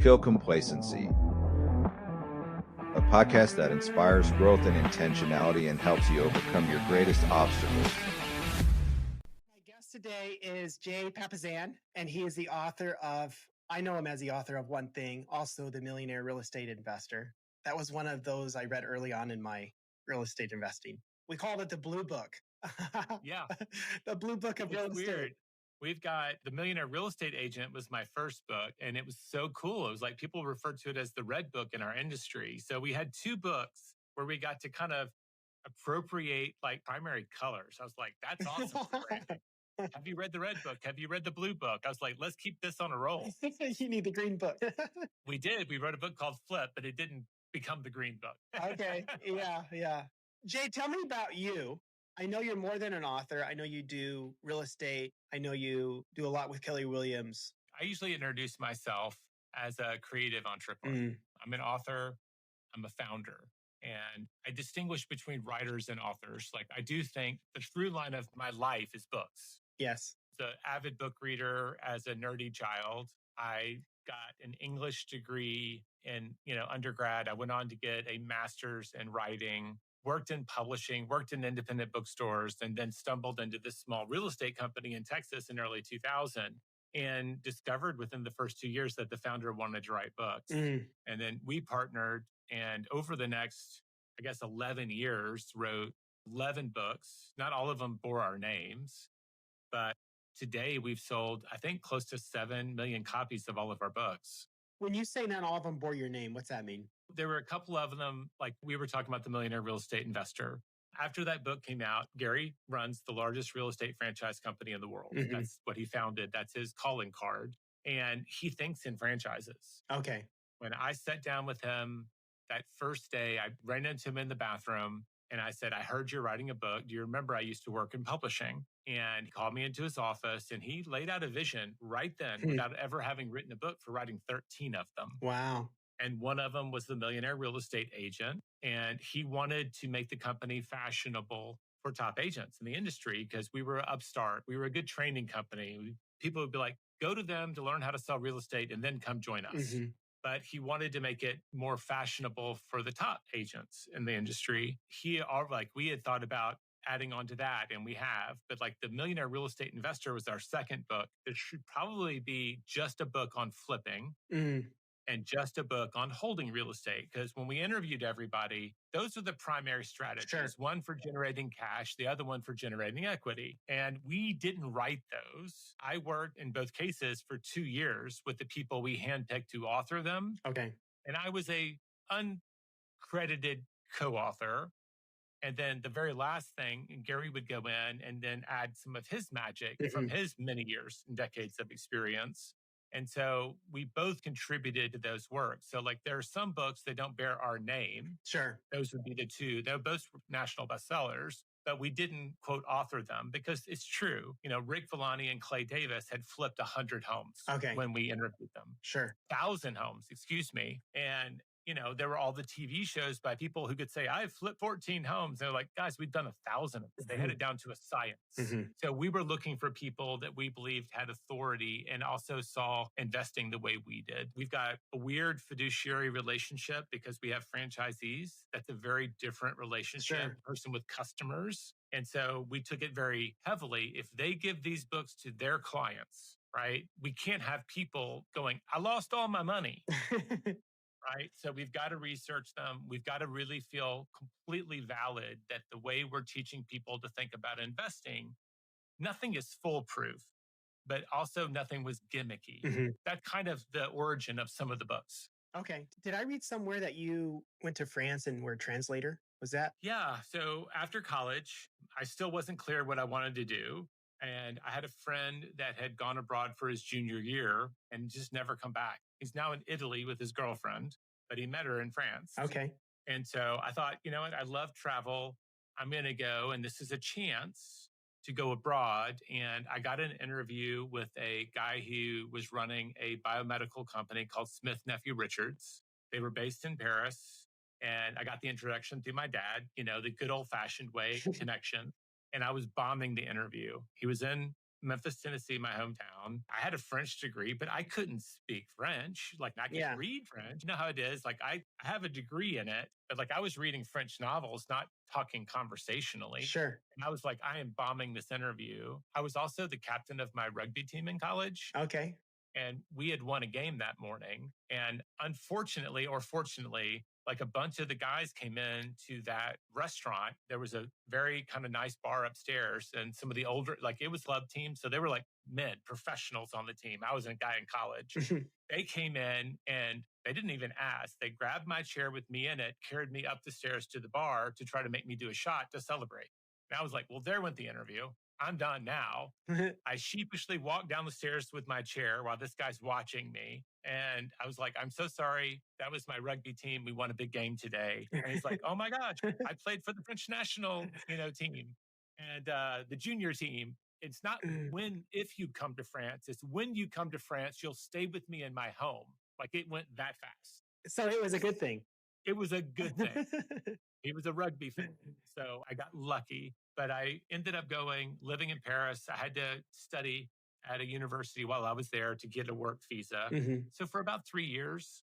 Kill Complacency, a podcast that inspires growth and intentionality and helps you overcome your greatest obstacles. My guest today is Jay Papasan, and he is the author of, I know him as the author of One Thing, also The Millionaire Real Estate Investor. That was one of those I read early on in my real estate investing. We called it the Blue Book. Yeah. The Blue Book of Real Estate. Weird. We've got The Millionaire Real Estate Agent was my first book, and it was so cool. It was like people referred to it as the red book in our industry. So we had two books where we got to kind of appropriate like primary colors. I was like, that's awesome for branding. Have you read the red book? Have you read the blue book? I was like, let's keep this on a roll. You need the green book. We did. We wrote a book called Flip, but it didn't become the green book. Okay. Yeah. Jay, tell me about you. I know you're more than an author. I know you do real estate. I know you do a lot with Kelly Williams. I usually introduce myself as a creative entrepreneur. I'm an author. I'm a founder. And I distinguish between writers and authors. Like I do think the through line of my life is books. Yes. As an avid book reader, as a nerdy child, I got an English degree in, undergrad. I went on to get a master's in writing, worked in publishing, worked in independent bookstores, and then stumbled into this small real estate company in Texas in early 2000 and discovered within the first 2 years that the founder wanted to write books. And then we partnered, and over the next, 11 years, wrote 11 books. Not all of them bore our names, but today we've sold, I think, close to 7 million copies of all of our books. When you say not all of them bore your name, what's that mean? There were a couple of them, like we were talking about The Millionaire Real Estate Investor. After that book came out, Gary runs the largest real estate franchise company in the world. That's what he founded. That's his calling card. And he thinks in franchises. Okay. When I sat down with him that first day, I ran into him in the bathroom and I said, I heard you're writing a book. Do you remember I used to work in publishing? And he called me into his office and he laid out a vision right then without ever having written a book for writing 13 of them. Wow. And one of them was The Millionaire Real Estate Agent. And he wanted to make the company fashionable for top agents in the industry because we were an upstart. We were a good training company. People would be like, go to them to learn how to sell real estate and then come join us. But he wanted to make it more fashionable for the top agents in the industry. We had thought about adding on to that, and we have. But like The Millionaire Real Estate Investor was our second book. It should probably be just a book on flipping and just a book on holding real estate. Because when we interviewed everybody, those are the primary strategies. Sure. One for generating cash, the other one for generating equity. And we didn't write those. I worked in both cases for 2 years with the people we handpicked to author them. Okay. And I was a uncredited co-author. And then the very last thing, Gary would go in and then add some of his magic from his many years and decades of experience. And so we both contributed to those works. So like there are some books that don't bear our name. Sure. Those would be the two. They're both national bestsellers, but we didn't quote author them because it's true. Rick Villani and Clay Davis had flipped 100 homes when we interviewed them. Sure. 1,000 homes, excuse me. And there were all the TV shows by people who could say, I've flipped 14 homes. They're like, guys, we've done 1,000 of them. They had it down to a science. So we were looking for people that we believed had authority and also saw investing the way we did. We've got a weird fiduciary relationship because we have franchisees. That's a very different relationship, person with customers. And so we took it very heavily. If they give these books to their clients, right, we can't have people going, I lost all my money. Right. So we've got to research them. We've got to really feel completely valid that the way we're teaching people to think about investing, nothing is foolproof, but also nothing was gimmicky. That's kind of the origin of some of the books. Okay. Did I read somewhere that you went to France and were a translator? Was that? Yeah. So after college, I still wasn't clear what I wanted to do. And I had a friend that had gone abroad for his junior year and just never come back. He's now in Italy with his girlfriend, but he met her in France. Okay. And so I thought, you know what? I love travel. I'm going to go. And this is a chance to go abroad. And I got an interview with a guy who was running a biomedical company called Smith Nephew Richards. They were based in Paris. And I got the introduction through my dad, the good old fashioned way connection. And I was bombing the interview. He was in Memphis, Tennessee, my hometown. I had a French degree, but I couldn't speak French. Like I could read French. You know how it is? Like I have a degree in it, but like I was reading French novels, not talking conversationally. Sure. And I was like, I am bombing this interview. I was also the captain of my rugby team in college. Okay. And we had won a game that morning. And unfortunately, or fortunately, like a bunch of the guys came in to that restaurant. There was a very kind of nice bar upstairs, and some of the older, like it was club team. So they were like men, professionals on the team. I was a guy in college. They came in and they didn't even ask. They grabbed my chair with me in it, carried me up the stairs to the bar to try to make me do a shot to celebrate. And I was like, well, there went the interview. I'm done now. I sheepishly walked down the stairs with my chair while this guy's watching me. And I was like, I'm so sorry. That was my rugby team. We won a big game today. And he's like, oh my gosh, I played for the French national, team and the junior team. It's not if you come to France, it's when you come to France, you'll stay with me in my home. Like it went that fast. So it was a good thing. It was a good thing. He was a rugby fan. So I got lucky, but I ended up living in Paris. I had to study at a university while I was there to get a work visa. So for about 3 years,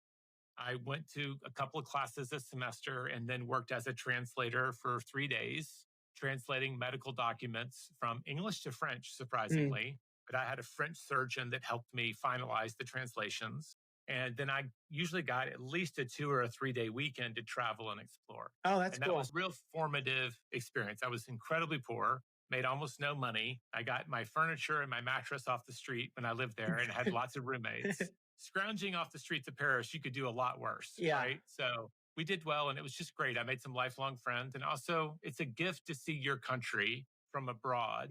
I went to a couple of classes a semester and then worked as a translator for 3 days, translating medical documents from English to French, surprisingly. But I had a French surgeon that helped me finalize the translations. And then I usually got at least a 2 or a 3 day weekend to travel and explore. Oh, that's cool. That was a real formative experience. I was incredibly poor, made almost no money. I got my furniture and my mattress off the street when I lived there and had lots of roommates. Scrounging off the streets of Paris, you could do a lot worse, right? So we did well and it was just great. I made some lifelong friends. And also it's a gift to see your country from abroad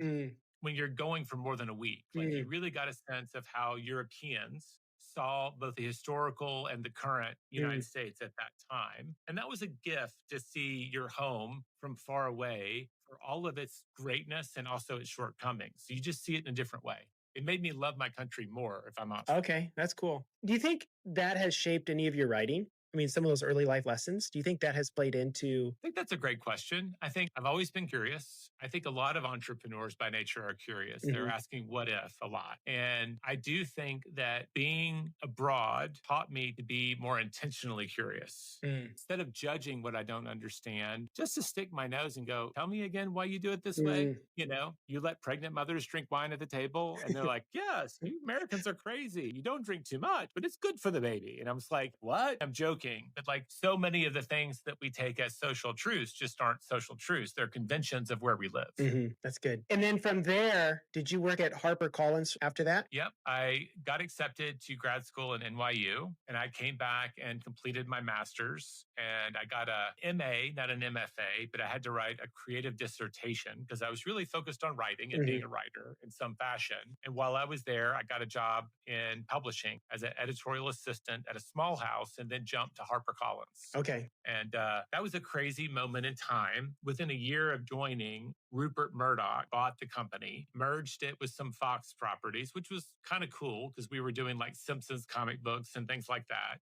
when you're going for more than a week. Like you really got a sense of how Europeans saw both the historical and the current United States at that time. And that was a gift to see your home from far away for all of its greatness and also its shortcomings. So you just see it in a different way. It made me love my country more, if I'm honest. Okay, that's cool. Do you think that has shaped any of your writing? I mean, some of those early life lessons, do you think that has played into? I think that's a great question. I think I've always been curious. I think a lot of entrepreneurs by nature are curious. They're asking what if a lot. And I do think that being abroad taught me to be more intentionally curious. Instead of judging what I don't understand, just to stick my nose and go, tell me again why you do it this way. You let pregnant mothers drink wine at the table and they're like, yes, you Americans are crazy. You don't drink too much, but it's good for the baby. And I'm just like, what? I'm joking. But like so many of the things that we take as social truths just aren't social truths. They're conventions of where we live. That's good. And then from there, did you work at HarperCollins after that? Yep. I got accepted to grad school in NYU and I came back and completed my master's and I got a MA, not an MFA, but I had to write a creative dissertation because I was really focused on writing and being a writer in some fashion. And while I was there, I got a job in publishing as an editorial assistant at a small house and then jumped to HarperCollins. Okay. And that was a crazy moment in time. Within a year of joining, Rupert Murdoch bought the company, merged it with some Fox properties, which was kind of cool because we were doing like Simpsons comic books and things like that.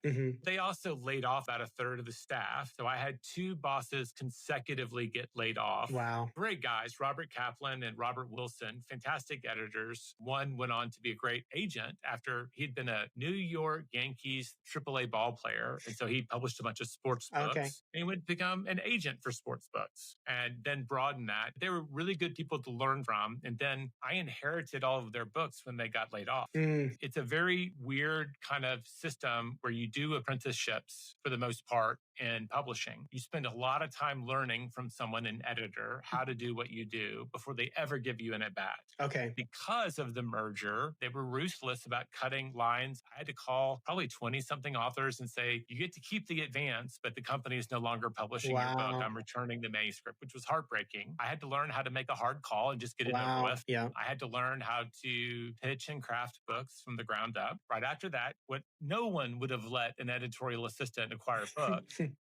They also laid off about a third of the staff. So I had 2 bosses consecutively get laid off. Wow. Great guys, Robert Kaplan and Robert Wilson, fantastic editors. One went on to be a great agent after he'd been a New York Yankees AAA ball player. And so he published a bunch of sports books. And he went to become an agent for sports books and then broaden that. They were really good people to learn from. And then I inherited all of their books when they got laid off. It's a very weird kind of system where you do apprenticeships for the most part in publishing. You spend a lot of time learning from someone, an editor, how to do what you do before they ever give you an at-bat. Okay. Because of the merger, they were ruthless about cutting lines. I had to call probably 20-something authors and say, you get to keep the advance, but the company is no longer publishing your book. I'm returning the manuscript, which was heartbreaking. I had to learn how to make a hard call and just get it over with. I had to learn how to pitch and craft books from the ground up. Right after that, what no one would have let an editorial assistant acquire a book,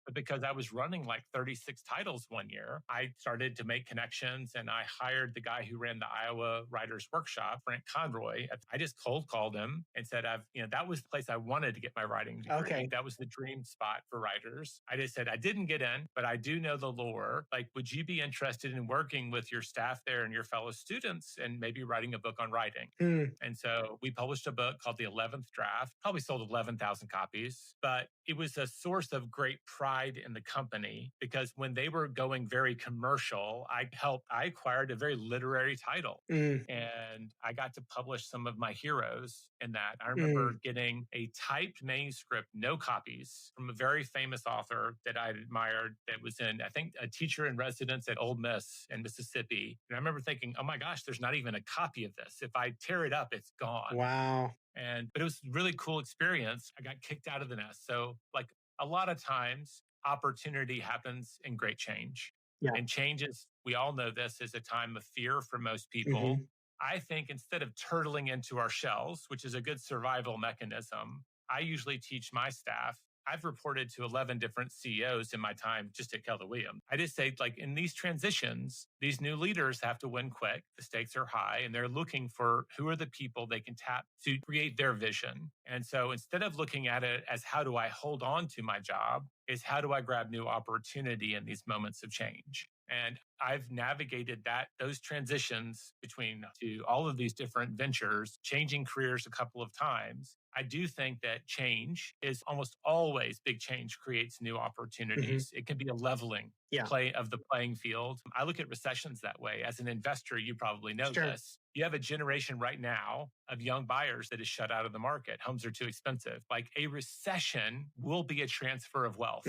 But because I was running like 36 titles one year, I started to make connections and I hired the guy who ran the Iowa Writers Workshop, Frank Conroy. I just cold called him and said, that was the place I wanted to get my writing degree. Okay. That was the dream spot for writers. I just said, I didn't get in, but I do know the lore. Like, would you be interested in working with your staff there and your fellow students and maybe writing a book on writing? And so we published a book called The 11th Draft, probably sold 11,000 copies, but it was a source of great pride in the company because when they were going very commercial, I acquired a very literary title and I got to publish some of my heroes in that. I remember getting a typed manuscript, no copies, from a very famous author that I admired that was I think, a teacher in residence at Ole Miss in Mississippi. And I remember thinking, oh my gosh, there's not even a copy of this. If I tear it up, it's gone. Wow. But it was a really cool experience. I got kicked out of the nest. So like a lot of times opportunity happens in great change. Yeah. And changes, we all know this is a time of fear for most people. I think instead of turtling into our shells, which is a good survival mechanism, I usually teach my staff. I've reported to 11 different CEOs in my time just at Keller Williams. I just say, like, in these transitions, these new leaders have to win quick. The stakes are high, and they're looking for who are the people they can tap to create their vision. And so instead of looking at it as how do I hold on to my job, is how do I grab new opportunity in these moments of change? And I've navigated those transitions between to all of these different ventures, changing careers a couple of times. I do think that change is almost always big change creates new opportunities. It can be a leveling play of the playing field. I look at recessions that way. As an investor, you probably know this. You have a generation right now of young buyers that is shut out of the market. Homes are too expensive. Like, a recession will be a transfer of wealth.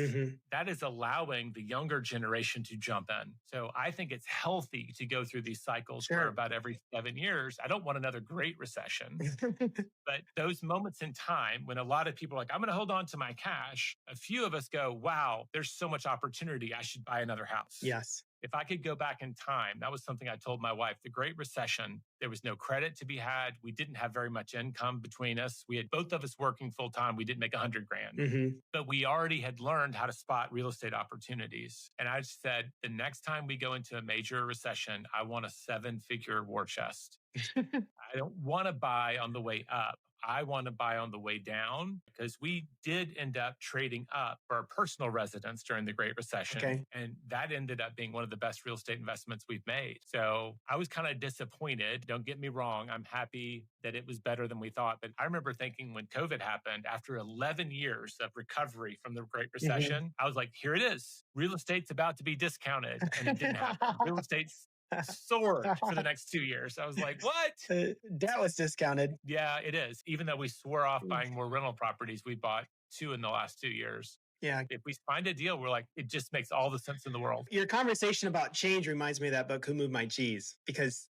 That is allowing the younger generation to jump in. So I think it's healthy to go through these cycles for about every 7 years. I don't want another great recession. But those moments in time when a lot of people are like, I'm going to hold on to my cash. A few of us go, wow, there's so much opportunity. I should buy another house. Yes. If I could go back in time, that was something I told my wife. The Great Recession, there was no credit to be had. We didn't have very much income between us. We had both of us working full time. We didn't make $100,000, but we already had learned how to spot real estate opportunities. And I said, the next time we go into a major recession, I want a 7-figure war chest. I don't want to buy on the way up. I want to buy on the way down, because we did end up trading up for our personal residence during the Great Recession. And that ended up being one of the best real estate investments we've made. So I was kind of disappointed. Don't get me wrong. I'm happy that it was better than we thought. But I remember thinking when COVID happened, after 11 years of recovery from the Great Recession, I was like, here it is. Real estate's about to be discounted. And it didn't happen. Real estate's soared for the next 2 years. I was like, what? That was discounted. Yeah, it is. Even though we swore off buying more rental properties, we bought 2 in the last 2 years. Yeah. If we find a deal, we're like, it just makes all the sense in the world. Your conversation about change reminds me of that book, Who Moved My Cheese? Because,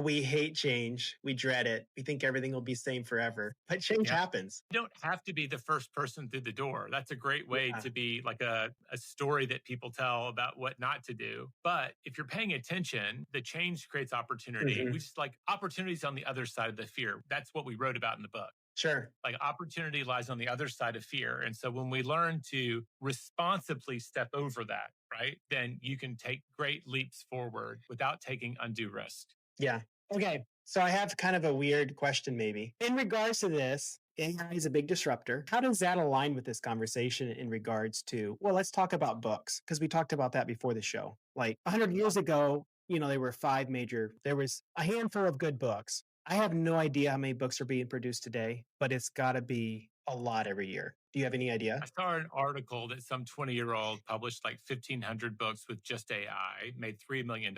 we hate change. We dread it. We think everything will be same forever. But change happens. You don't have to be the first person through the door. That's a great way to be like a story that people tell about what not to do. But if you're paying attention, the change creates opportunity. We just like opportunities on the other side of the fear. That's what we wrote about in the book. Sure. Like, opportunity lies on the other side of fear. And so when we learn to responsibly step over that, right, then you can take great leaps forward without taking undue risk. Yeah. Okay. So I have kind of a weird question maybe. In regards to this, AI is a big disruptor. How does that align with this conversation in regards to, well, let's talk about books, because we talked about that before the show. Like 100 years ago, there were there was a handful of good books. I have no idea how many books are being produced today, but it's got to be a lot every year. Do you have any idea? I saw an article that some 20-year-old published like 1,500 books with just AI, made $3 million.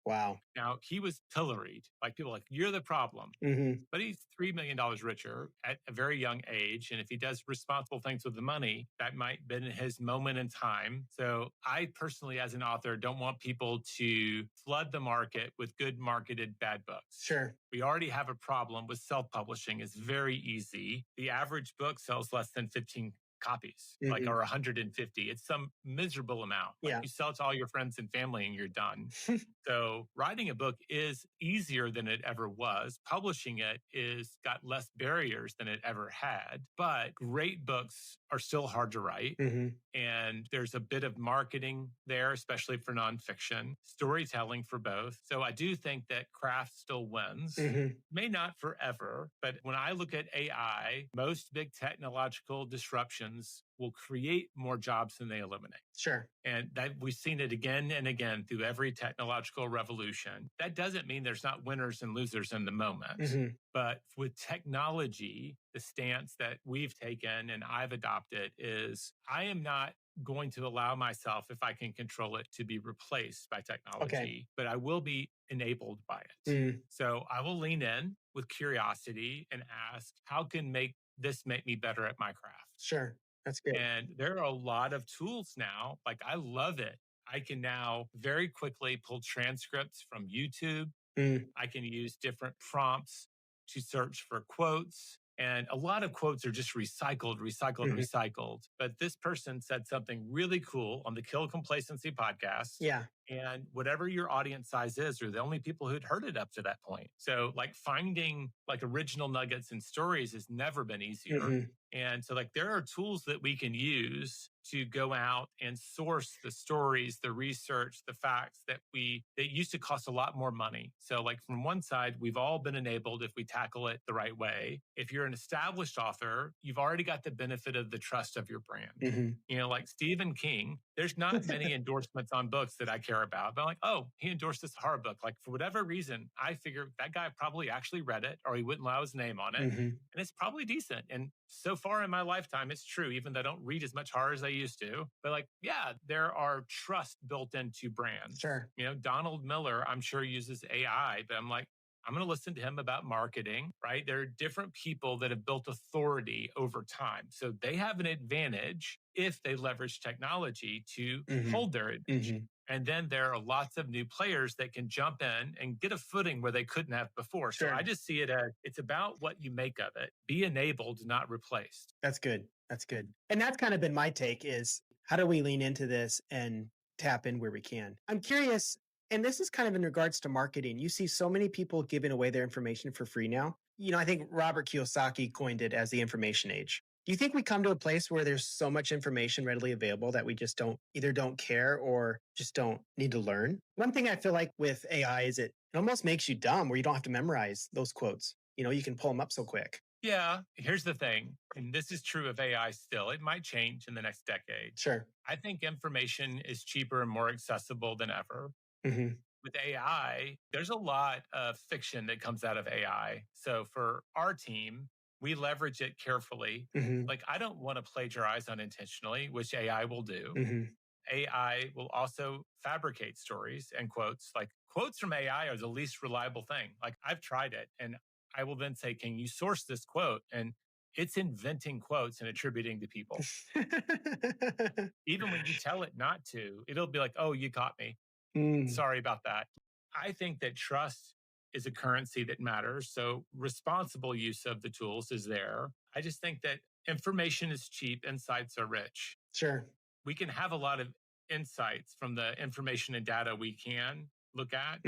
Wow. Now, he was pilloried. Like, people like, you're the problem. But he's $3 million richer at a very young age. And if he does responsible things with the money, that might have been his moment in time. So I personally, as an author, don't want people to flood the market with good marketed bad books. Sure. We already have a problem with self-publishing. It's very easy. The average book sells less than 15 copies, like, or 150. It's some miserable amount. Like, Yeah. you sell it to all your friends and family and you're done. So writing a book is easier than it ever was. Publishing it is got less barriers than it ever had, but great books are still hard to write. And there's a bit of marketing there, especially for nonfiction, storytelling for both. So I do think that craft still wins. May not forever, but when I look at AI, most big technological disruptions will create more jobs than they eliminate. Sure. And that we've seen it again and again through every technological revolution. That doesn't mean there's not winners and losers in the moment. But with technology, the stance that we've taken and I've adopted is I am not going to allow myself, if I can control it, to be replaced by technology, but I will be enabled by it. So I will lean in with curiosity and ask, how can this make me better at my craft? Sure. That's good. And there are a lot of tools now. Like, I love it. I can now very quickly pull transcripts from YouTube. I can use different prompts to search for quotes. And a lot of quotes are just recycled. But this person said something really cool on the Kill Complacency podcast. Yeah. And whatever your audience size is, are the only people who'd heard it up to that point. So like finding like original nuggets and stories has never been easier. And so like there are tools that we can use to go out and source the stories, the research, the facts that used to cost a lot more money. So like from one side, we've all been enabled if we tackle it the right way. If you're an established author, you've already got the benefit of the trust of your brand. You know, like Stephen King, there's not many endorsements on books that I care about, but I'm like, oh, he endorsed this horror book. Like for whatever reason, I figure that guy probably actually read it or he wouldn't allow his name on it. And it's probably decent. And so far in my lifetime, it's true, even though I don't read as much horror as I used to. But like, yeah, there are trust built into brands. Sure. You know, Donald Miller, I'm sure uses AI, but I'm like, I'm going to listen to him about marketing, right? There are different people that have built authority over time. So they have an advantage if they leverage technology to hold their advantage. And then there are lots of new players that can jump in and get a footing where they couldn't have before. Sure. So I just see it as it's about what you make of it. Be enabled, not replaced. That's good. That's good. And that's kind of been my take is how do we lean into this and tap in where we can? I'm curious, and this is kind of in regards to marketing. You see so many people giving away their information for free now. You know, I think Robert Kiyosaki coined it as the information age. Do you think we come to a place where there's so much information readily available that we just don't care or just don't need to learn? One thing I feel like with AI is it almost makes you dumb where you don't have to memorize those quotes. You know, you can pull them up so quick. Yeah, here's the thing, and this is true of AI still. It might change in the next decade. Sure. I think information is cheaper and more accessible than ever. With AI, there's a lot of fiction that comes out of AI. So for our team, we leverage it carefully. Like, I don't want to plagiarize unintentionally, which AI will do. AI will also fabricate stories and quotes. Like, quotes from AI are the least reliable thing. Like, I've tried it and I will then say, can you source this quote? And it's inventing quotes and attributing to people. Even when you tell it not to, it'll be like, oh, you caught me. Sorry about that. I think that trust is a currency that matters. So responsible use of the tools is there. I just think that information is cheap, insights are rich. Sure. We can have a lot of insights from the information and data we can look at.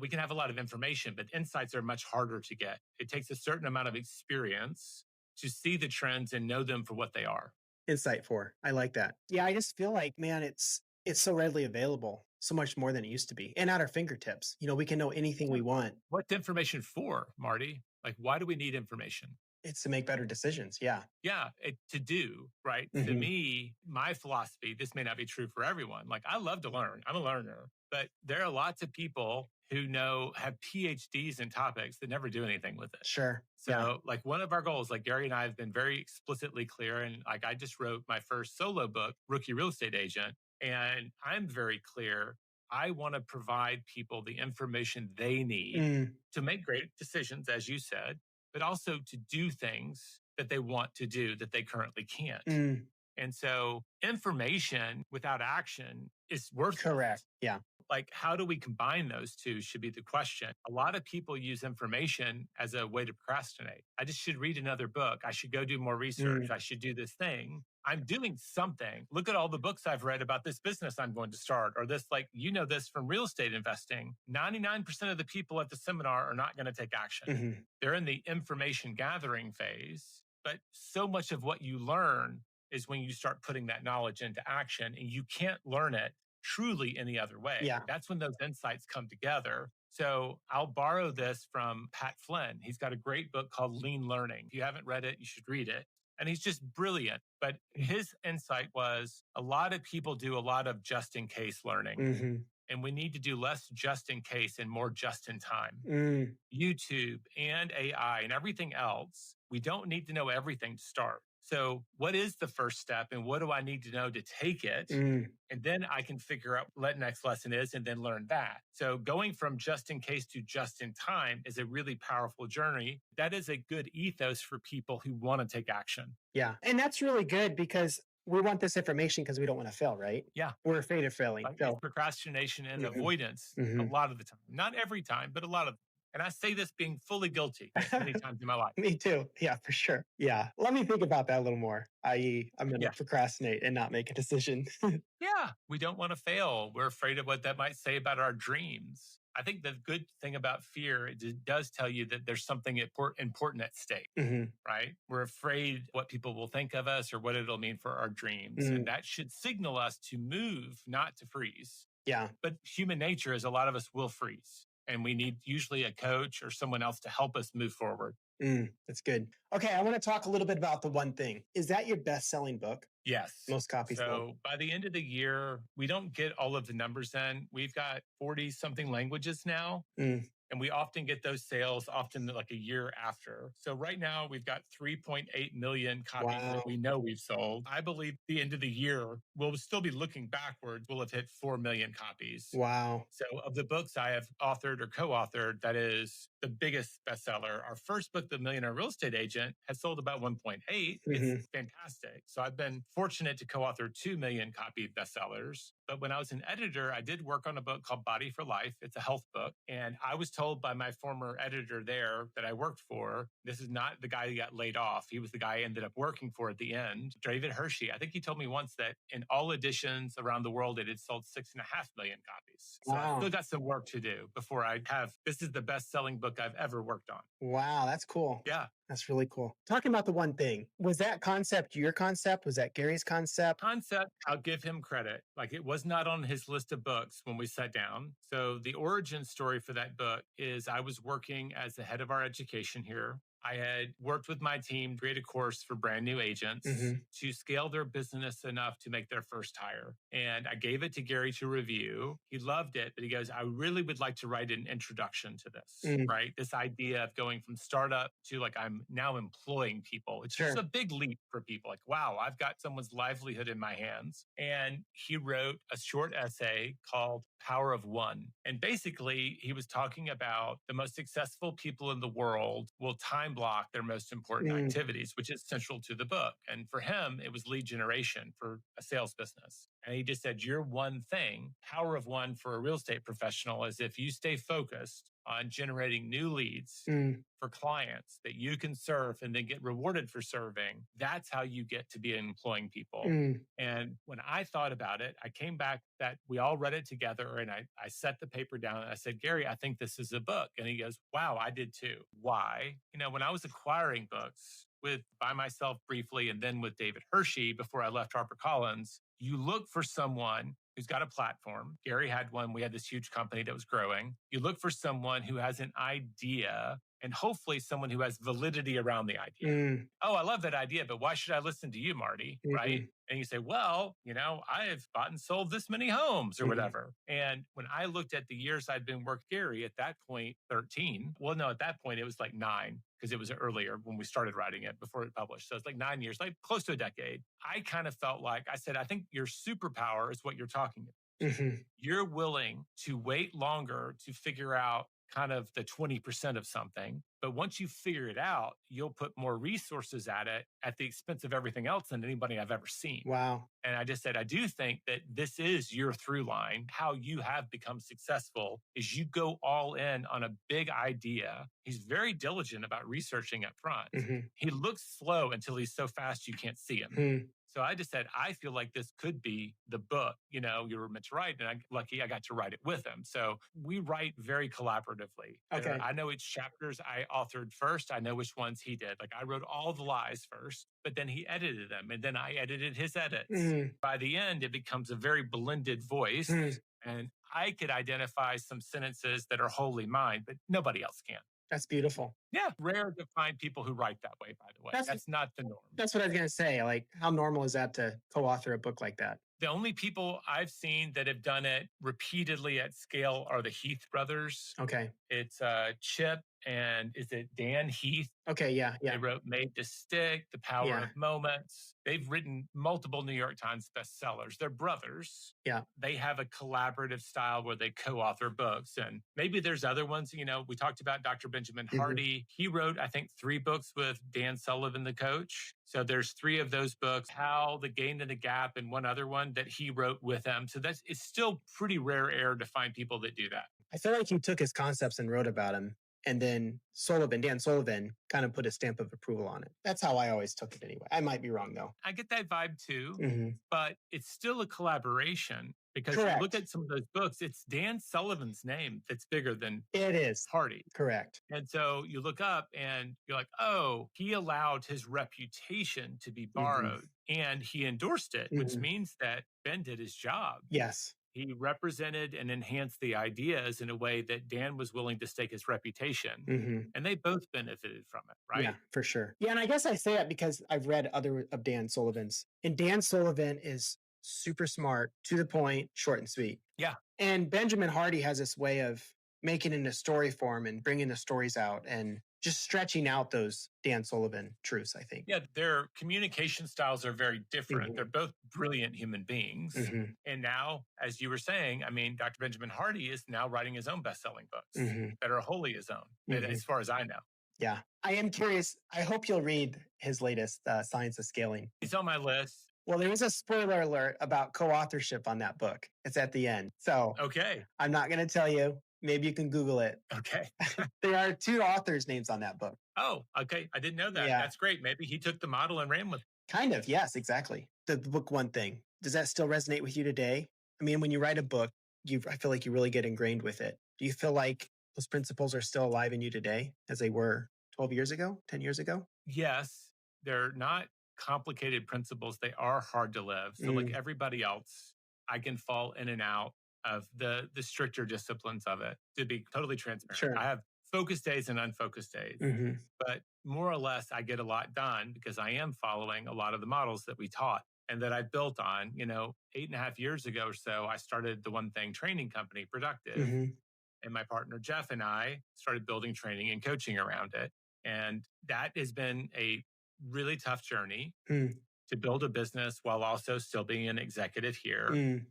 We can have a lot of information, but insights are much harder to get. It takes a certain amount of experience to see the trends and know them for what they are. Insight for. I like that. Yeah, I just feel like, man, it's so readily available, so much more than it used to be, and at our fingertips. You know, we can know anything we want. What's information for, Marty? Like, why do we need information? It's to make better decisions. Yeah. Yeah, to do, right? To me, my philosophy, this may not be true for everyone. Like, I love to learn. I'm a learner. But there are lots of people who have PhDs in topics that never do anything with it. Sure. So like one of our goals, like Gary and I have been very explicitly clear. And like I just wrote my first solo book, Rookie Real Estate Agent. And I'm very clear. I want to provide people the information they need to make great decisions, as you said, but also to do things that they want to do that they currently can't. And so information without action is worthless. Correct. Yeah. like, how do we combine those two should be the question. A lot of people use information as a way to procrastinate. I just should read another book. I should go do more research. I should do this thing. I'm doing something. Look at all the books I've read about this business I'm going to start, or this, like, this from real estate investing. 99% of the people at the seminar are not going to take action. They're in the information gathering phase, but so much of what you learn is when you start putting that knowledge into action, and you can't learn it truly any other way. Yeah. That's when those insights come together. So I'll borrow this from Pat Flynn. He's got a great book called Lean Learning. If you haven't read it, you should read it. And he's just brilliant. But his insight was a lot of people do a lot of just in case learning. And we need to do less just in case and more just in time. YouTube and AI and everything else, we don't need to know everything to start. So what is the first step, and what do I need to know to take it? And then I can figure out what the next lesson is and then learn that. So going from just in case to just in time is a really powerful journey. That is a good ethos for people who want to take action. Yeah. And that's really good because we want this information because we don't want to fail, right? Yeah. We're afraid of failing. Like procrastination and avoidance a lot of the time. Not every time, but a lot of. And I say this being fully guilty many times in my life. Me too. Yeah, for sure. Yeah. Let me think about that a little more. i.e., I'm going to procrastinate and not make a decision. Yeah. We don't want to fail. We're afraid of what that might say about our dreams. I think the good thing about fear, it does tell you that there's something important at stake, right? We're afraid what people will think of us or what it'll mean for our dreams. And that should signal us to move, not to freeze. Yeah. But human nature is a lot of us will freeze. And we need usually a coach or someone else to help us move forward. That's good. Okay, I want to talk a little bit about The One Thing. Is that your best-selling book? Yes. Most copies sold. So by the end of the year, we don't get all of the numbers in. We've got 40-something languages now. And we often get those sales often like a year after. So right now we've got 3.8 million copies that we know we've sold. I believe the end of the year, we'll still be looking backwards. We'll have hit 4 million copies. Wow. So of the books I have authored or co-authored, that is the biggest bestseller. Our first book, The Millionaire Real Estate Agent, has sold about 1.8. It's fantastic. So I've been fortunate to co-author 2 million copy bestsellers. But when I was an editor, I did work on a book called Body for Life. It's a health book. And I was told by my former editor there that I worked for, this is not the guy who got laid off. He was the guy I ended up working for at the end, David Hershey. I think he told me once that in all editions around the world, it had sold 6.5 million copies. So I've still got some work to do before I have, this is the best-selling book I've ever worked on. Wow, that's cool. Yeah. That's really cool. Talking about The One Thing, was that concept your concept? Was that Gary's concept? I'll give him credit. Like, it was not on his list of books when we sat down. So the origin story for that book is I was working as the head of our education here. I had worked with my team to create a course for brand new agents to scale their business enough to make their first hire. And I gave it to Gary to review. He loved it, but he goes, I really would like to write an introduction to this, right? This idea of going from startup to like, I'm now employing people. It's just a big leap for people. Like, wow, I've got someone's livelihood in my hands. And he wrote a short essay called Power of One. And basically, he was talking about the most successful people in the world will time block their most important activities, which is central to the book. And for him, it was lead generation for a sales business. And he just said, your one thing, power of one for a real estate professional is if you stay focused on generating new leads for clients that you can serve and then get rewarded for serving, that's how you get to be employing people. And when I thought about it, I came back that we all read it together and I set the paper down and I said, Gary, I think this is a book. And he goes, wow, I did too. Why? When I was acquiring books by myself briefly and then with David Hershey before I left HarperCollins, you look for someone who's got a platform. Gary had one. We had this huge company that was growing. You look for someone who has an idea and hopefully someone who has validity around the idea. Oh, I love that idea, but why should I listen to you, Marty? Right? And you say, well, I've bought and sold this many homes or whatever. And when I looked at the years I'd been working with Gary, at that point, 13. Well, no, at that point, it was like 9 because it was earlier when we started writing it before it published. So it's like 9 years, like close to a decade. I kind of felt like, I said, I think your superpower is what you're talking about. You're willing to wait longer to figure out kind of the 20% of something. But once you figure it out, you'll put more resources at it at the expense of everything else than anybody I've ever seen. Wow. And I just said, I do think that this is your through line. How you have become successful is you go all in on a big idea. He's very diligent about researching up front. He looks slow until he's so fast you can't see him. So I just said, I feel like this could be the book, you were meant to write. And I'm lucky I got to write it with him. So we write very collaboratively. Okay. I know which chapters I authored first. I know which ones he did. Like I wrote all the lies first, but then he edited them. And then I edited his edits. By the end, it becomes a very blended voice. And I could identify some sentences that are wholly mine, but nobody else can. That's beautiful. Yeah. Rare to find people who write that way, by the way. That's not the norm. That's what I was going to say. Like, how normal is that to co-author a book like that? The only people I've seen that have done it repeatedly at scale are the Heath brothers. Okay. It's Chip and is it Dan Heath? Okay, yeah. They wrote Made to Stick, The Power of Moments. They've written multiple New York Times bestsellers. They're brothers. Yeah. They have a collaborative style where they co-author books. And maybe there's other ones. We talked about Dr. Benjamin Hardy. He wrote, I think, 3 books with Dan Sullivan, the coach. So there's 3 of those books, How, The Gain and the Gap, and one other one that he wrote with them. So it's still pretty rare air to find people that do that. I feel like you took his concepts and wrote about him. And then Dan Sullivan, kind of put a stamp of approval on it. That's how I always took it anyway. I might be wrong, though. I get that vibe too, but it's still a collaboration because you look at some of those books, it's Dan Sullivan's name that's bigger than it is Hardy. Correct. And so you look up and you're like, oh, he allowed his reputation to be borrowed and he endorsed it, which means that Ben did his job. Yes. He represented and enhanced the ideas in a way that Dan was willing to stake his reputation. And they both benefited from it, right? Yeah, for sure. Yeah, and I guess I say that because I've read other of Dan Sullivan's. And Dan Sullivan is super smart, to the point, short and sweet. Yeah. And Benjamin Hardy has this way of making it in a story form and bringing the stories out and just stretching out those Dan Sullivan truths, I think. Yeah, their communication styles are very different. They're both brilliant human beings. And now, as you were saying, I mean, Dr. Benjamin Hardy is now writing his own best-selling books that are wholly his own, as far as I know. Yeah. I am curious. I hope you'll read his latest, Science of Scaling. It's on my list. Well, there was a spoiler alert about co-authorship on that book. It's at the end. So okay, I'm not going to tell you. Maybe you can Google it. Okay. There are 2 authors' names on that book. Oh, okay. I didn't know that. Yeah. That's great. Maybe he took the model and ran with it. Kind of. Yes, exactly. The book One Thing. Does that still resonate with you today? I mean, when you write a book, I feel like you really get ingrained with it. Do you feel like those principles are still alive in you today as they were 12 years ago, 10 years ago? Yes. They're not complicated principles. They are hard to live. So like everybody else, I can fall in and out of the stricter disciplines of it, to be totally transparent. Sure. I have focused days and unfocused days, but more or less I get a lot done because I am following a lot of the models that we taught and that I built on. 8.5 years ago or so, I started the One Thing training company, Productive. And my partner, Jeff, and I started building training and coaching around it. And that has been a really tough journey to build a business while also still being an executive here.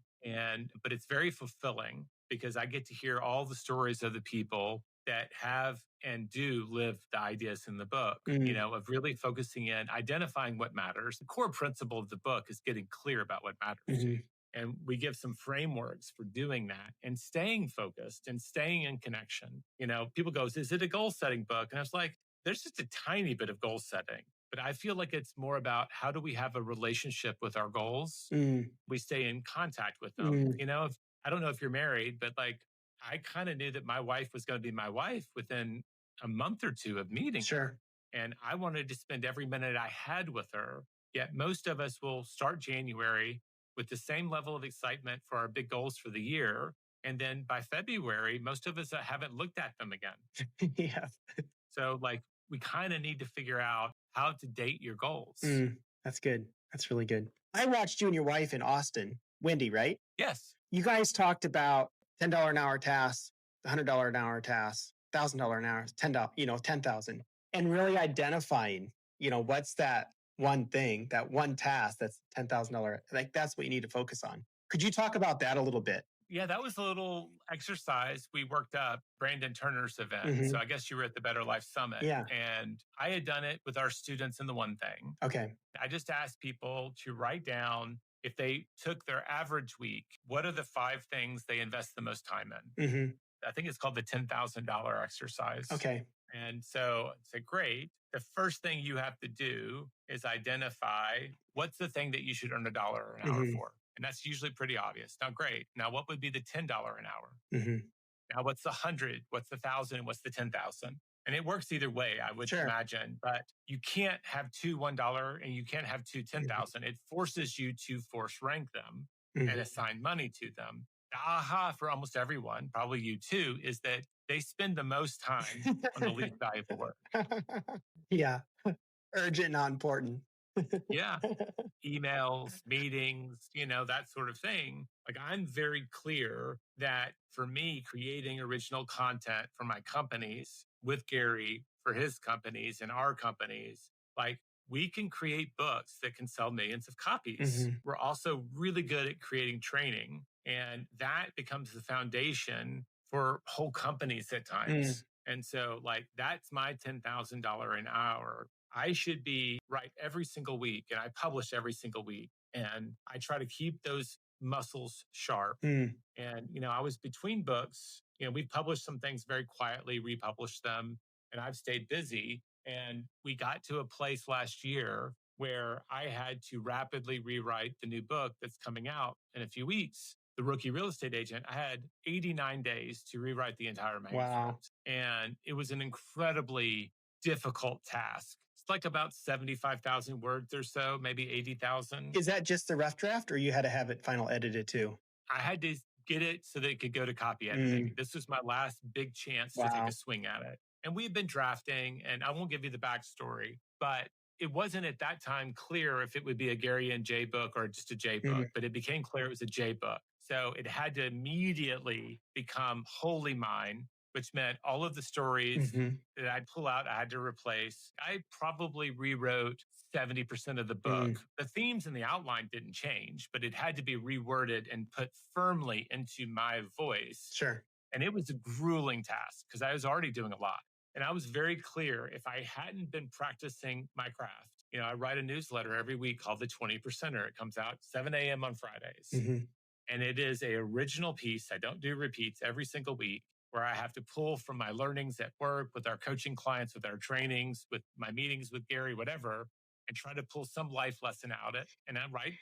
But it's very fulfilling because I get to hear all the stories of the people that have and do live the ideas in the book, of really focusing in, identifying what matters. The core principle of the book is getting clear about what matters. And we give some frameworks for doing that and staying focused and staying in connection. People go, is it a goal setting book? And I was like, there's just a tiny bit of goal setting. But I feel like it's more about how do we have a relationship with our goals? We stay in contact with them. I don't know if you're married, but like I kind of knew that my wife was going to be my wife within a month or 2 of meeting her. And I wanted to spend every minute I had with her. Yet most of us will start January with the same level of excitement for our big goals for the year. And then by February, most of us haven't looked at them again. Yeah. So like we kind of need to figure out how to date your goals. That's good. That's really good. I watched you and your wife in Austin, Wendy, right? Yes. You guys talked about $10 an hour tasks, $100 an hour tasks, $1,000 an hour, $10, 10,000, and really identifying, what's that one thing, that one task that's $10,000. Like that's what you need to focus on. Could you talk about that a little bit? Yeah, that was a little exercise. We worked up Brandon Turner's event. So I guess you were at the Better Life Summit. Yeah. And I had done it with our students in the one thing. Okay. I just asked people to write down, if they took their average week, what are the 5 things they invest the most time in? I think it's called the $10,000 exercise. Okay. And so I said, great. The first thing you have to do is identify what's the thing that you should earn $1 an hour for. And that's usually pretty obvious. Now, great. Now, what would be the $10 an hour? Now, what's the 100? What's the 1,000? What's the 10,000? And it works either way, I would imagine. But you can't have 2 $1 and you can't have 2 $10,000. It forces you to force rank them and assign money to them. The aha for almost everyone, probably you too, is that they spend the most time on the least valuable work. Yeah. Urgent, not important. Yeah. Emails, meetings, that sort of thing. Like, I'm very clear that for me, creating original content for my companies with Gary, for his companies and our companies, like, we can create books that can sell millions of copies. We're also really good at creating training, and that becomes the foundation for whole companies at times. And so, like, that's my $10,000 an hour. I should be right every single week, and I publish every single week. And I try to keep those muscles sharp. And, I was between books. We published some things very quietly, republished them, and I've stayed busy. And we got to a place last year where I had to rapidly rewrite the new book that's coming out in a few weeks. The Rookie Real Estate Agent. I had 89 days to rewrite the entire manuscript. Wow. And it was an incredibly difficult task. It's like about 75,000 words or so, maybe 80,000. Is that just the rough draft, or you had to have it final edited too? I had to get it so that it could go to copy editing. This was my last big chance to take a swing at it. And we had been drafting, and I won't give you the backstory, but it wasn't at that time clear if it would be a Gary and Jay book or just a Jay book, but it became clear it was a Jay book. So it had to immediately become wholly mine, which meant all of the stories that I'd pull out, I had to replace. I probably rewrote 70% of the book. The themes and the outline didn't change, but it had to be reworded and put firmly into my voice. Sure. And it was a grueling task because I was already doing a lot. And I was very clear, if I hadn't been practicing my craft, I write a newsletter every week called The 20%er. It comes out 7 a.m. on Fridays. And it is an original piece. I don't do repeats every single week, where I have to pull from my learnings at work, with our coaching clients, with our trainings, with my meetings with Gary, whatever, and try to pull some life lesson out of it. And I write,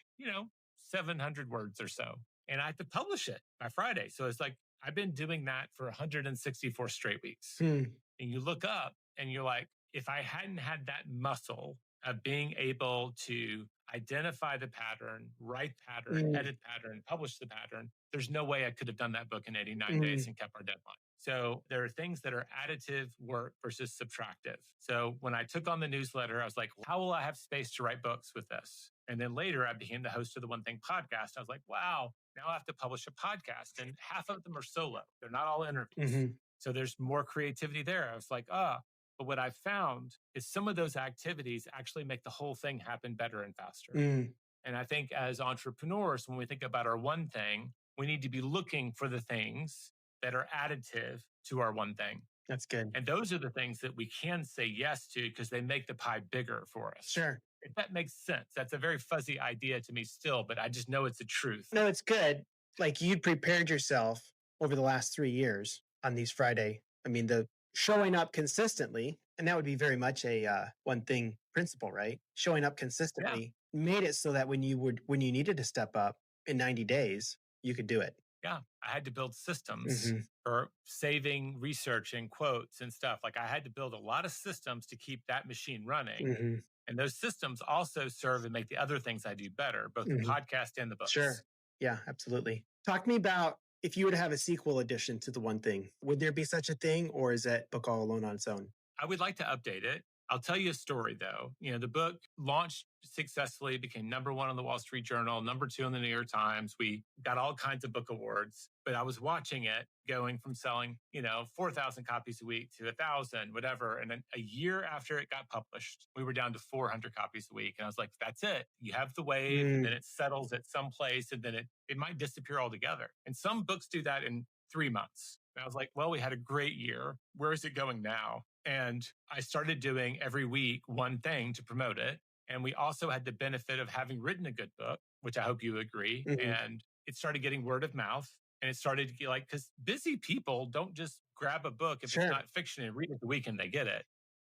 700 words or so. And I have to publish it by Friday. So it's like, I've been doing that for 164 straight weeks. And you look up and you're like, if I hadn't had that muscle of being able to identify the pattern, write pattern, edit pattern, publish the pattern, there's no way I could have done that book in 89 days and kept our deadline. So there are things that are additive work versus subtractive. So when I took on the newsletter, I was like, how will I have space to write books with this? And then later I became the host of the One Thing podcast. I was like, wow, now I have to publish a podcast, and half of them are solo. They're not all interviews. So there's more creativity there. I was like, but what I found is some of those activities actually make the whole thing happen better and faster. And I think as entrepreneurs, when we think about our one thing, we need to be looking for the things that are additive to our one thing. That's good. And those are the things that we can say yes to because they make the pie bigger for us. Sure. If that makes sense. That's a very fuzzy idea to me still, but I just know it's the truth. No, it's good. Like, you'd prepared yourself over the last 3 years on these Friday. I mean, the showing up consistently, and that would be very much a one thing principle, right? Showing up consistently made it so that when you needed to step up in 90 days, you could do it. Yeah. I had to build systems for saving research and quotes and stuff. Like, I had to build a lot of systems to keep that machine running. And those systems also serve and make the other things I do better, both the podcast and the books. Sure. Yeah, absolutely. Talk to me about, if you were to have a sequel edition to The One Thing, would there be such a thing, or is that book all alone on its own? I would like to update it. I'll tell you a story though. The book launched successfully, became number one on the Wall Street Journal, number two on the New York Times. We got all kinds of book awards, but I was watching it going from selling, 4,000 copies a week to 1,000, whatever. And then a year after it got published, we were down to 400 copies a week. And I was like, that's it. You have the wave and then it settles at some place and then it might disappear altogether. And some books do that in 3 months. And I was like, well, we had a great year. Where is it going now? And I started doing every week one thing to promote it. And we also had the benefit of having written a good book, which I hope you agree. And it started getting word of mouth. And it started to get because busy people don't just grab a book if it's not fiction and read it the weekend they get it.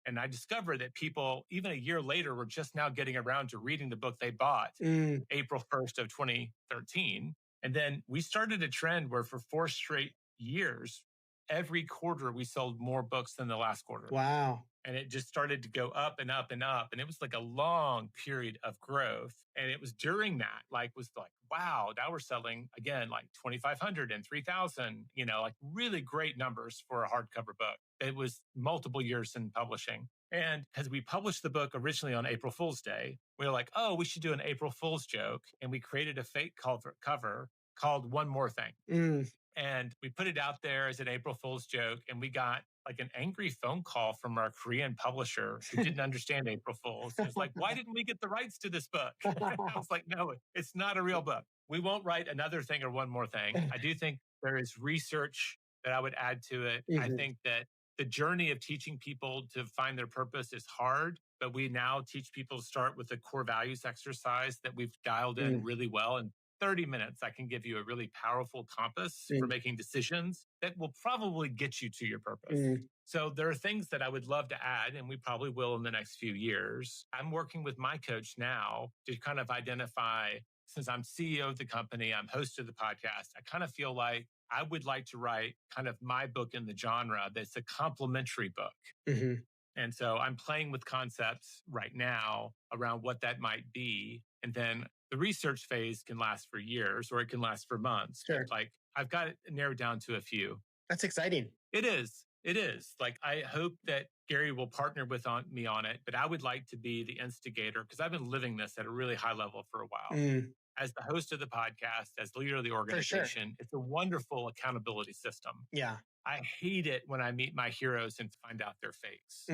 And I discovered that people, even a year later, were just now getting around to reading the book they bought April 1st of 2013. And then we started a trend where for 4 straight years, every quarter we sold more books than the last quarter. Wow. And it just started to go up and up and up. And it was like a long period of growth. And it was during that, wow, now we're selling again, like 2,500 and 3,000, like really great numbers for a hardcover book. It was multiple years in publishing. And because we published the book originally on April Fool's Day, we were like, oh, we should do an April Fool's joke. And we created a fake cover called One More Thing. And we put it out there as an April Fool's joke. And we got like an angry phone call from our Korean publisher who didn't understand April Fool's. It was like, why didn't we get the rights to this book? I was like, no, it's not a real book. We won't write another thing or one more thing. I do think there is research that I would add to it. I think that the journey of teaching people to find their purpose is hard, but we now teach people to start with a core values exercise that we've dialed in really well. And 30 minutes, I can give you a really powerful compass for making decisions that will probably get you to your purpose. So there are things that I would love to add, and we probably will in the next few years. I'm working with my coach now to kind of identify, since I'm CEO of the company, I'm host of the podcast, I kind of feel like I would like to write kind of my book in the genre that's a complementary book. And so I'm playing with concepts right now around what that might be. And then the research phase can last for years or it can last for months. Sure. But I've got it narrowed down to a few. That's exciting. It is. It is. I hope that Gary will partner with me on it, but I would like to be the instigator because I've been living this at a really high level for a while. As the host of the podcast, as leader of the organization, it's a wonderful accountability system. Yeah. I hate it when I meet my heroes and find out they're fakes.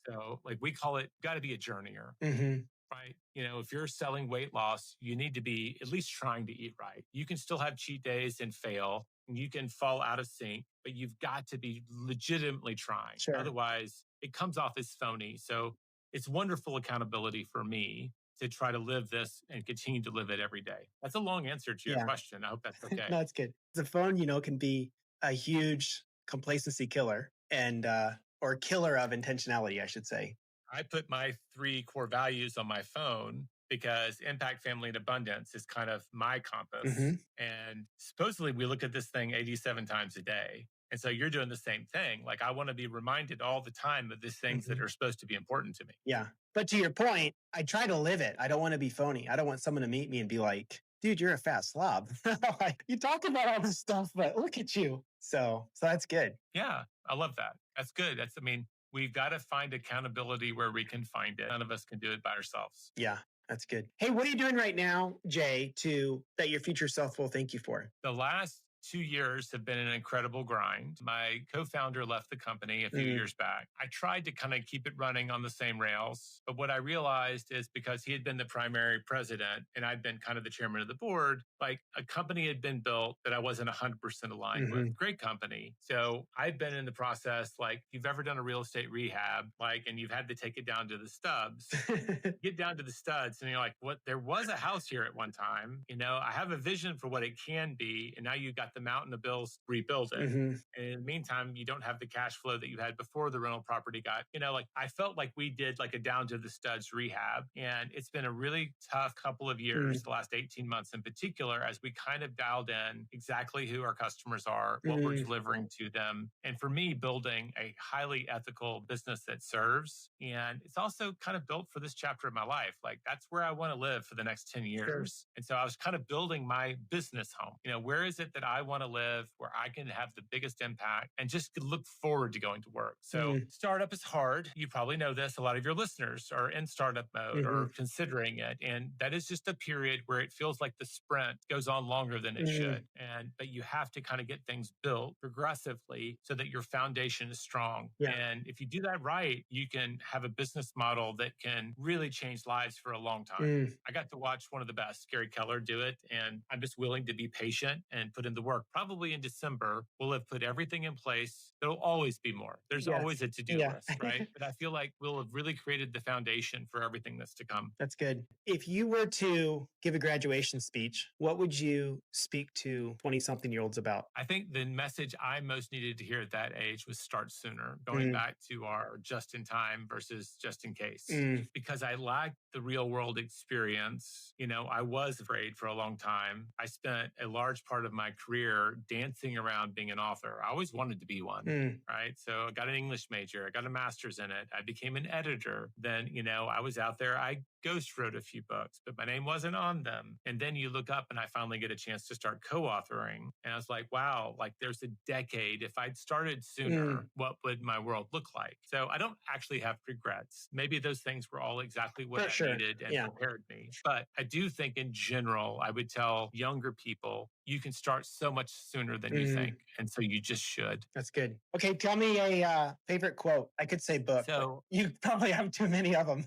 So we call it, got to be a journeyer. Right? If you're selling weight loss, you need to be at least trying to eat right. You can still have cheat days and fail, and you can fall out of sync, but you've got to be legitimately trying. Sure. Otherwise, it comes off as phony. So it's wonderful accountability for me to try to live this and continue to live it every day. That's a long answer to your question. I hope that's okay. No, that's good. The phone, can be a huge complacency killer and, or killer of intentionality, I should say. I put my 3 core values on my phone because impact, family, and abundance is kind of my compass. And supposedly we look at this thing 87 times a day. And so you're doing the same thing. I want to be reminded all the time of these things that are supposed to be important to me. Yeah. But to your point, I try to live it. I don't want to be phony. I don't want someone to meet me and be like, dude, you're a fat slob. You talk about all this stuff, but look at you. So that's good. Yeah, I love that. That's good. We've got to find accountability where we can find it. None of us can do it by ourselves. Yeah, that's good. Hey, what are you doing right now, Jay, that your future self will thank you for? The last 2 years have been an incredible grind. My co-founder left the company a few years back. I tried to kind of keep it running on the same rails. But what I realized is because he had been the primary president and I'd been kind of the chairman of the board, a company had been built that I wasn't 100% aligned with. Great company. So I've been in the process, you've ever done a real estate rehab, and you've had to take it down to the stubs, get down to the studs. And you're like, what? There was a house here at one time. I have a vision for what it can be. And now you've got the mountain of bills to rebuild it. And in the meantime, you don't have the cash flow that you had before the rental property got, I felt like we did a down to the studs rehab. And it's been a really tough couple of years, the last 18 months in particular, as we kind of dialed in exactly who our customers are, what we're delivering to them. And for me, building a highly ethical business that serves. And it's also kind of built for this chapter of my life. That's where I want to live for the next 10 years. And so I was kind of building my business home. Where is it that I I want to live, where I can have the biggest impact and just look forward to going to work. So startup is hard. You probably know this. A lot of your listeners are in startup mode or considering it. And that is just a period where it feels like the sprint goes on longer than it should. But you have to kind of get things built progressively so that your foundation is strong. Yeah. And if you do that right, you can have a business model that can really change lives for a long time. I got to watch one of the best, Gary Keller, do it. And I'm just willing to be patient and put in the work. Probably in December, we'll have put everything in place. There'll always be more. There's always a to-do list, right? But I feel like we'll have really created the foundation for everything that's to come. That's good. If you were to give a graduation speech, what would you speak to 20-something-year-olds about? I think the message I most needed to hear at that age was start sooner, going back to our just in time versus just in case, because I lacked the real world experience. You know, I was afraid for a long time. I spent a large part of my career dancing around being an author. I always wanted to be one, right? So I got an English major. I got a master's in it. I became an editor. Then, you know, I was out there. I ghost wrote a few books, but my name wasn't on them. And then you look up and I finally get a chance to start co-authoring. And I was like, wow, like there's a decade. If I'd started sooner, what would my world look like? So I don't actually have regrets. Maybe those things were all exactly what I needed and prepared me. But I do think in general, I would tell younger people, you can start so much sooner than you think. And so you just should. That's good. Okay, tell me a favorite quote. I could say book, so you probably have too many of them.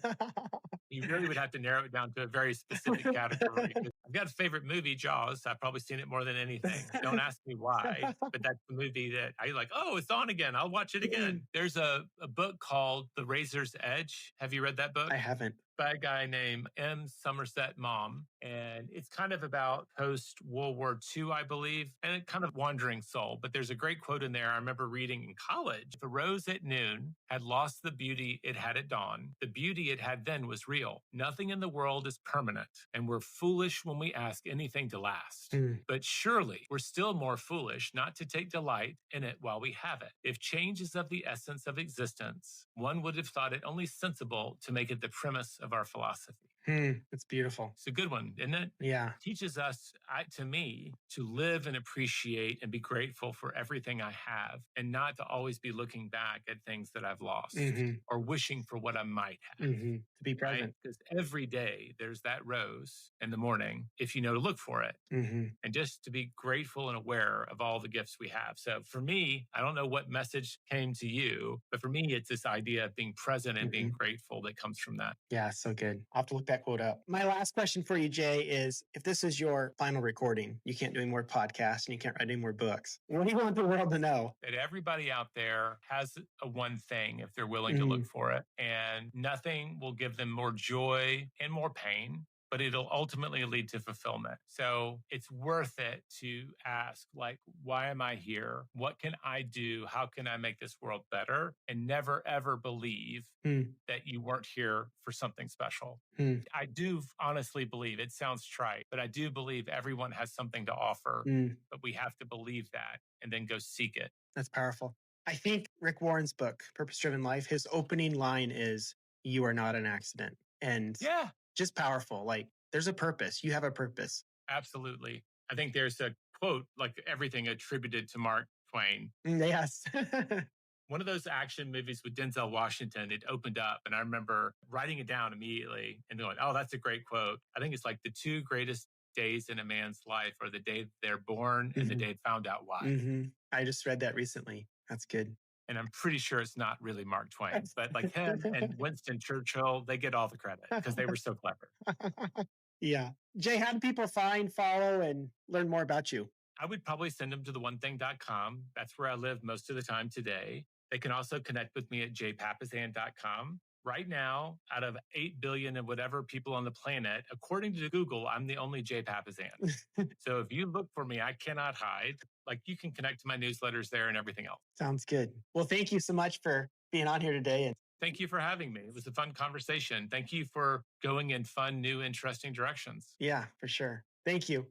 You really would have to narrow it down to a very specific category. I've got a favorite movie, Jaws. I've probably seen it more than anything. Don't ask me why, but that's the movie that I like, oh, it's on again. I'll watch it again. There's a book called The Razor's Edge. Have you read that book? I haven't. By a guy named M. Somerset Maugham. And it's kind of about post-World War II, I believe, and a kind of wandering soul. But there's a great quote in there I remember reading in college. If a rose at noon had lost the beauty it had at dawn, the beauty it had then was real. Nothing in the world is permanent, and we're foolish when we ask anything to last. But surely we're still more foolish not to take delight in it while we have it. If change is of the essence of existence, one would have thought it only sensible to make it the premise of our philosophy. It's beautiful. It's a good one, isn't it? Yeah. It teaches us, to me, to live and appreciate and be grateful for everything I have and not to always be looking back at things that I've lost or wishing for what I might have. To be present. Because every day there's that rose in the morning if you know to look for it. And just to be grateful and aware of all the gifts we have. So for me, I don't know what message came to you, but for me, it's this idea of being present and being grateful that comes from that. Yeah, so good. I'll have to look that quote up. My last question for you, Jay, is if this is your final recording, you can't do any more podcasts and you can't write any more books. What do you want the world to know? That everybody out there has a one thing if they're willing to look for it, and nothing will give them more joy and more pain, but it'll ultimately lead to fulfillment. So it's worth it to ask, like, why am I here? What can I do? How can I make this world better? And never, ever believe that you weren't here for something special. I do honestly believe, it sounds trite, but I do believe everyone has something to offer, but we have to believe that and then go seek it. That's powerful. I think Rick Warren's book, Purpose Driven Life, his opening line is, "You are not an accident." And just powerful. Like, there's a purpose. You have a purpose. Absolutely. I think there's a quote, like everything attributed to Mark Twain. Yes. One of those action movies with Denzel Washington, it opened up and I remember writing it down immediately and going, oh, that's a great quote. I think it's like the two greatest days in a man's life are the day they're born and the day found out why. I just read that recently. That's good. And I'm pretty sure it's not really Mark Twain, but like him and Winston Churchill, they get all the credit because they were so clever. Yeah. Jay, how do people find, follow, and learn more about you? I would probably send them to theonething.com. That's where I live most of the time today. They can also connect with me at jpapasan.com. Right now, out of 8 billion and whatever people on the planet, according to Google, I'm the only Jay Papasan. So if you look for me, I cannot hide. Like, you can connect to my newsletters there and everything else. Sounds good. Well, thank you so much for being on here today. And thank you for having me. It was a fun conversation. Thank you for going in fun, new, interesting directions. Yeah, for sure. Thank you.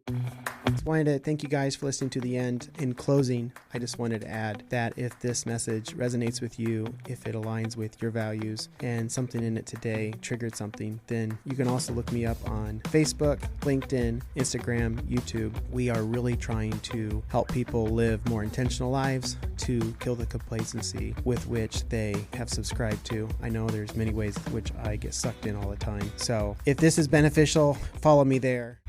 Just wanted to thank you guys for listening to the end. In closing, I just wanted to add that if this message resonates with you, if it aligns with your values, and something in it today triggered something, then you can also look me up on Facebook, LinkedIn, Instagram, YouTube. We are really trying to help people live more intentional lives to kill the complacency with which they have subscribed to. I know there's many ways in which I get sucked in all the time. So if this is beneficial, follow me there.